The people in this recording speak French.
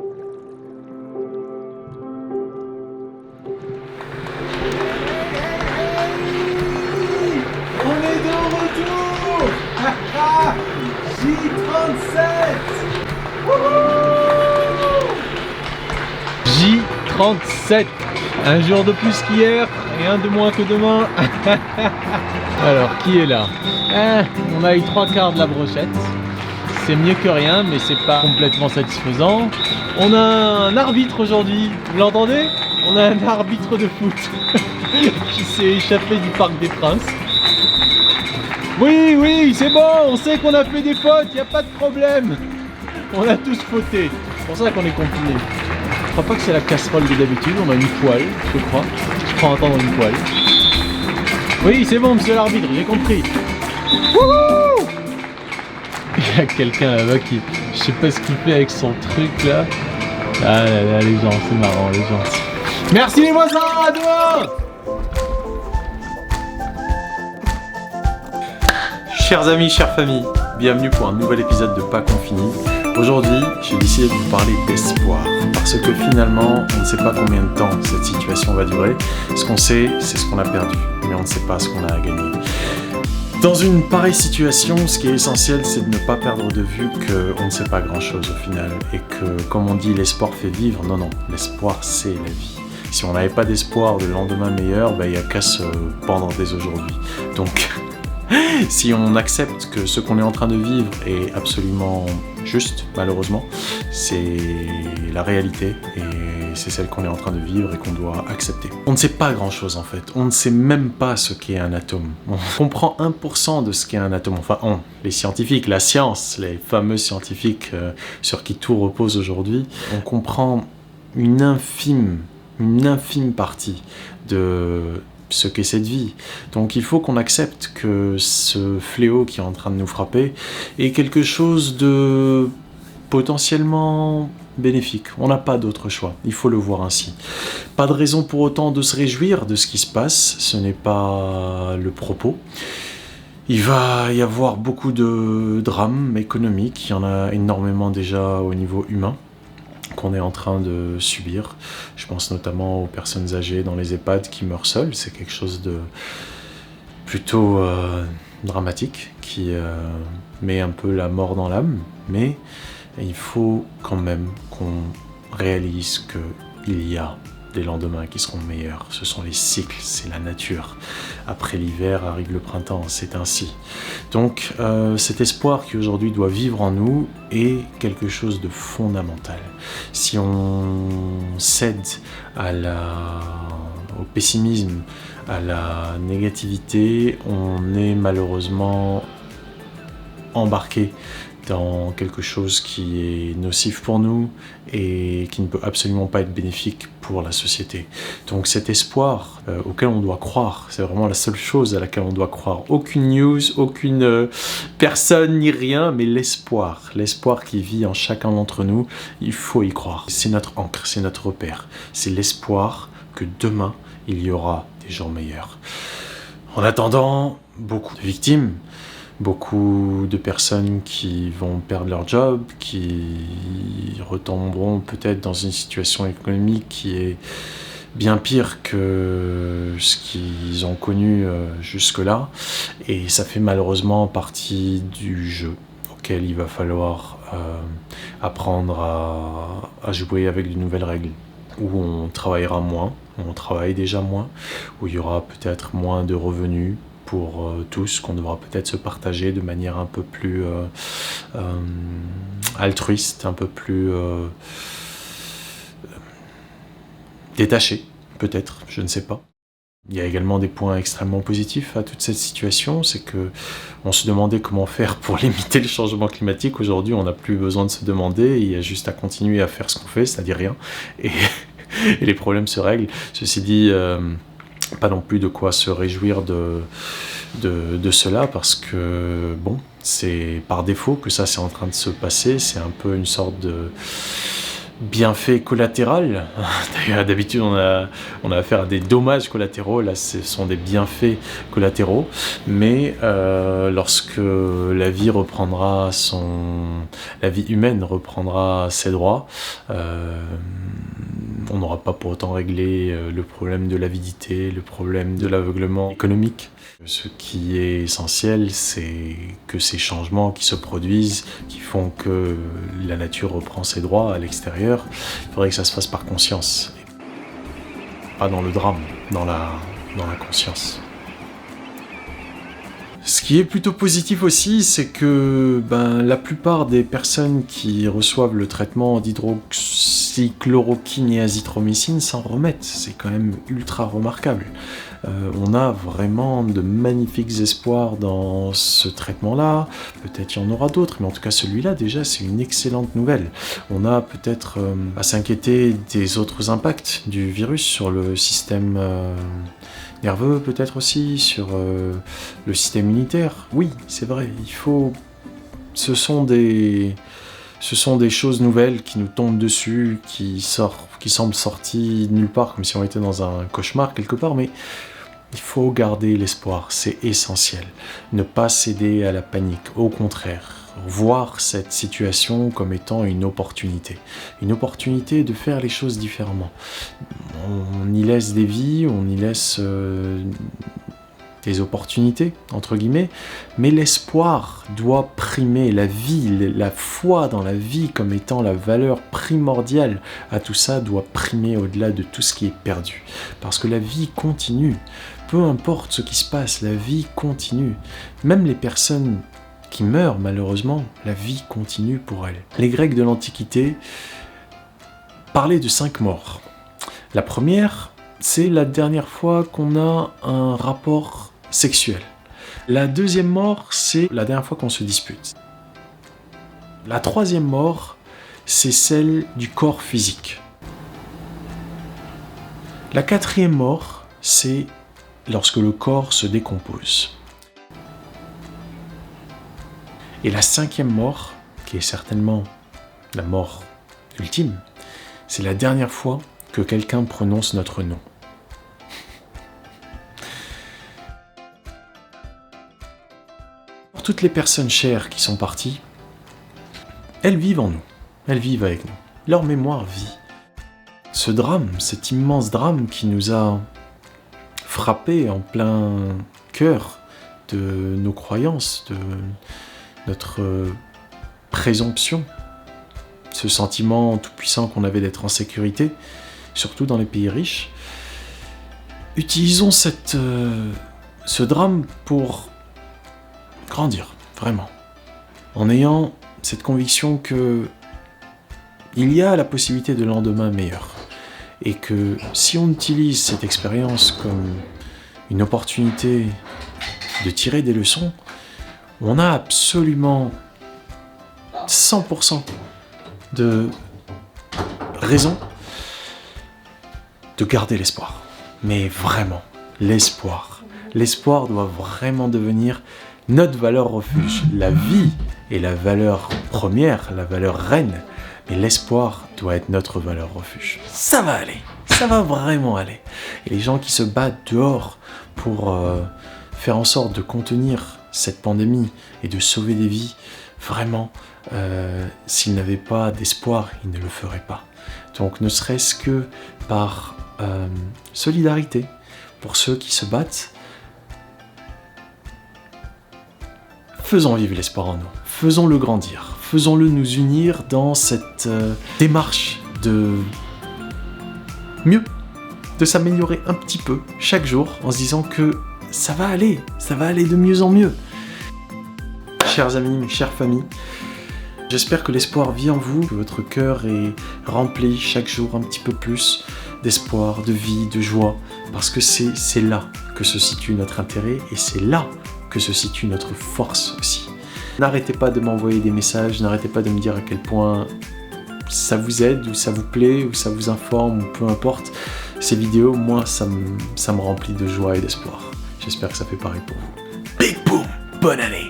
On est de retour. J37. J37. Un jour de plus qu'hier et un de moins que demain. Alors, qui est là? On a eu 3/4 de la brochette. C'est mieux que rien, mais c'est pas complètement satisfaisant. On a un arbitre aujourd'hui. Vous l'entendez? On a un arbitre de foot qui s'est échappé du Parc des Princes. Oui, oui, c'est bon, on sait qu'on a fait des fautes, il n'y a pas de problème. On a tous fauté, c'est pour ça qu'on est confinés. Je crois pas que c'est la casserole de d'habitude, on a une poêle, je crois. Je crois entendre une poêle. Oui, c'est bon, monsieur l'arbitre, j'ai compris. Wouhou! Il y a quelqu'un là-bas qui, je sais pas ce qu'il fait avec son truc là. Ah là là, les gens, c'est marrant, les gens. Merci les voisins, à demain! Chers amis, chères familles, bienvenue pour un nouvel épisode de Pas Confiné. Aujourd'hui, j'ai décidé de vous parler d'espoir, parce que finalement, on ne sait pas combien de temps cette situation va durer. Ce qu'on sait, c'est ce qu'on a perdu, mais on ne sait pas ce qu'on a à gagner. Dans une pareille situation, ce qui est essentiel, c'est de ne pas perdre de vue qu'on ne sait pas grand-chose au final, et que, comme on dit, l'espoir fait vivre. Non, non, l'espoir, c'est la vie. Si on n'avait pas d'espoir de lendemain meilleur, il n'y a qu'à se pendre dès aujourd'hui. Donc... si on accepte que ce qu'on est en train de vivre est absolument juste, malheureusement, c'est la réalité et c'est celle qu'on est en train de vivre et qu'on doit accepter. On ne sait pas grand-chose en fait, on ne sait même pas ce qu'est un atome. On comprend 1% de ce qu'est un atome, enfin les scientifiques, la science, les fameux scientifiques sur qui tout repose aujourd'hui, on comprend une infime partie de ce qu'est cette vie. Donc il faut qu'on accepte que ce fléau qui est en train de nous frapper est quelque chose de potentiellement bénéfique. On n'a pas d'autre choix, il faut le voir ainsi. Pas de raison pour autant de se réjouir de ce qui se passe, ce n'est pas le propos. Il va y avoir beaucoup de drames économiques, il y en a énormément déjà au niveau humain qu'on est en train de subir. Je pense notamment aux personnes âgées dans les EHPAD qui meurent seules. C'est quelque chose de plutôt dramatique qui met un peu la mort dans l'âme. Mais il faut quand même qu'on réalise qu'il y a des lendemains qui seront meilleurs. Ce sont les cycles, c'est la nature. Après l'hiver arrive le printemps, c'est ainsi. Donc cet espoir qui aujourd'hui doit vivre en nous est quelque chose de fondamental. Si on cède au pessimisme, à la négativité, on est malheureusement embarqué dans quelque chose qui est nocif pour nous et qui ne peut absolument pas être bénéfique pour la société. Donc cet espoir auquel on doit croire, c'est vraiment la seule chose à laquelle on doit croire. Aucune news, aucune personne ni rien, mais l'espoir qui vit en chacun d'entre nous, il faut y croire. C'est notre ancre, c'est notre repère. C'est l'espoir que demain, il y aura des gens meilleurs. En attendant, beaucoup de victimes, beaucoup de personnes qui vont perdre leur job, qui retomberont peut-être dans une situation économique qui est bien pire que ce qu'ils ont connu jusque-là. Et ça fait malheureusement partie du jeu auquel il va falloir apprendre à jouer avec de nouvelles règles, où on travaillera moins, où on travaille déjà moins, où il y aura peut-être moins de revenus pour tous, qu'on devra peut-être se partager de manière un peu plus altruiste, un peu plus détachée, peut-être, je ne sais pas. Il y a également des points extrêmement positifs à toute cette situation, c'est que on se demandait comment faire pour limiter le changement climatique. Aujourd'hui, on n'a plus besoin de se demander, il y a juste à continuer à faire ce qu'on fait, c'est-à-dire rien, et les problèmes se règlent. Ceci dit, pas non plus de quoi se réjouir de cela, parce que bon, c'est par défaut que ça c'est en train de se passer, c'est un peu une sorte bienfait collatéral. D'ailleurs, d'habitude, on a affaire à des dommages collatéraux. Là, ce sont des bienfaits collatéraux. Mais lorsque la vie humaine reprendra ses droits, on n'aura pas pour autant réglé le problème de l'avidité, le problème de l'aveuglement économique. Ce qui est essentiel, c'est que ces changements qui se produisent, qui font que la nature reprend ses droits à l'extérieur, il faudrait que ça se fasse par conscience, pas dans le drame, dans la conscience. Ce qui est plutôt positif aussi, c'est que la plupart des personnes qui reçoivent le traitement d'hydroxychloroquine et azithromycine s'en remettent. C'est quand même ultra remarquable. On a vraiment de magnifiques espoirs dans ce traitement-là. Peut-être il y en aura d'autres, mais en tout cas celui-là déjà c'est une excellente nouvelle. On a peut-être à s'inquiéter des autres impacts du virus sur le système nerveux, peut-être aussi sur le système immunitaire. Oui, c'est vrai, ce sont des choses nouvelles qui nous tombent dessus, qui semblent sorties de nulle part, comme si on était dans un cauchemar quelque part, mais il faut garder l'espoir, c'est essentiel. Ne pas céder à la panique, au contraire. Voir cette situation comme étant une opportunité de faire les choses différemment. On y laisse des vies, on y laisse des opportunités, entre guillemets, mais l'espoir doit primer, la vie, la foi dans la vie comme étant la valeur primordiale à tout ça doit primer au-delà de tout ce qui est perdu. Parce que la vie continue, peu importe ce qui se passe, la vie continue. Même les personnes qui meurent, malheureusement, la vie continue pour elles. Les Grecs de l'Antiquité parlaient de 5 morts. La première, c'est la dernière fois qu'on a un rapport sexuel. La deuxième mort, c'est la dernière fois qu'on se dispute. La troisième mort, c'est celle du corps physique. La quatrième mort, c'est lorsque le corps se décompose. Et la cinquième mort, qui est certainement la mort ultime, c'est la dernière fois que quelqu'un prononce notre nom. Pour toutes les personnes chères qui sont parties, elles vivent en nous, elles vivent avec nous, leur mémoire vit. Ce drame, cet immense drame qui nous a frappés en plein cœur de nos croyances, de notre présomption, ce sentiment tout-puissant qu'on avait d'être en sécurité, surtout dans les pays riches. Utilisons ce drame pour grandir, vraiment, en ayant cette conviction que il y a la possibilité de lendemain meilleur, et que si on utilise cette expérience comme une opportunité de tirer des leçons, on a absolument 100% de raison de garder l'espoir. Mais vraiment, l'espoir. L'espoir doit vraiment devenir notre valeur refuge. La vie est la valeur première, la valeur reine, mais l'espoir doit être notre valeur refuge. Ça va aller, ça va vraiment aller. Et les gens qui se battent dehors pour faire en sorte de contenir cette pandémie et de sauver des vies, vraiment, s'ils n'avaient pas d'espoir, ils ne le feraient pas. Donc ne serait-ce que par solidarité pour ceux qui se battent, faisons vivre l'espoir en nous, faisons-le grandir, faisons-le nous unir dans cette démarche de mieux, de s'améliorer un petit peu chaque jour en se disant que ça va aller de mieux en mieux. Chers amis, chères familles, j'espère que l'espoir vit en vous, que votre cœur est rempli chaque jour un petit peu plus d'espoir, de vie, de joie, parce que c'est là que se situe notre intérêt et c'est là que se situe notre force aussi. N'arrêtez pas de m'envoyer des messages, n'arrêtez pas de me dire à quel point ça vous aide, ou ça vous plaît, ou ça vous informe, ou peu importe. Ces vidéos, moi, ça me remplit de joie et d'espoir. J'espère que ça fait pareil pour vous. Big boom, bonne année!